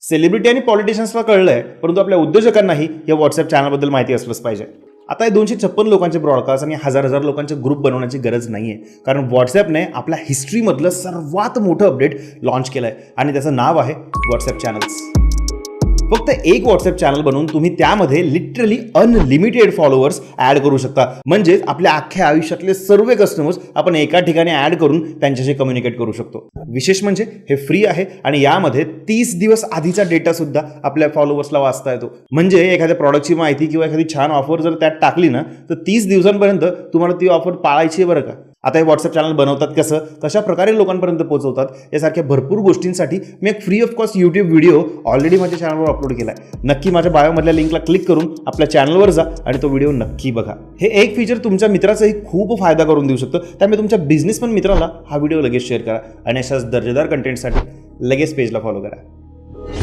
Celebrity आणि पॉलिटिशियन्सला कळलंय, परंतु आपल्या उद्योजकांनाही या व्हॉट्सअप चॅनलबद्दल माहिती असलंच पाहिजे. आता हे 256 लोकांचे ब्रॉडकास्ट आणि हजार लोकांचे ग्रुप बनवण्याची गरज नाहीये, कारण व्हॉट्सअपने आपल्या हिस्ट्रीमधलं सर्वात मोठं अपडेट लॉन्च केलंय आणि त्याचं नाव आहे व्हॉट्सअप चॅनल्स. फक्त एक व्हॉट्सअप चॅनल बनवून तुम्ही त्यामध्ये लिटरली अनलिमिटेड फॉलोअर्स ऍड करू शकता. म्हणजेच आपल्या अख्ख्या आयुष्यातले सर्व कस्टमर्स आपण एका ठिकाणी ऍड करून त्यांच्याशी कम्युनिकेट करू शकतो. विशेष म्हणजे हे फ्री आहे आणि यामध्ये 30 दिवस आधीचा डेटा सुद्धा आपल्या फॉलोअर्सला वाचता येतो. म्हणजे एखाद्या प्रॉडक्टची माहिती किंवा एखादी छान ऑफर जर त्यात टाकली ना, तर 30 दिवसांपर्यंत तुम्हाला ती ऑफर पाळायची आहे बरं का. आता हे व्हॉट्सअप चॅनल बनवतात कसं, कशा प्रकारे लोकांपर्यंत पोहोचवतात, यासारख्या भरपूर गोष्टींसाठी मी एक free of cost YouTube video already माझ्या चॅनलवर अपलोड केला आहे. नक्की माझ्या बायोमधल्या लिंकला क्लिक करून आपल्या चॅनलवर जा आणि तो व्हिडिओ नक्की बघा. हे एक फीचर तुमच्या मित्राचाही खूप फायदा करून देऊ शकतं. त्यामुळे तुमच्या बिझनेसमन मित्राला हा व्हिडिओ लगेच शेअर करा आणि अशाच दर्जेदार कंटेंटसाठी लगेच पेजला फॉलो करा.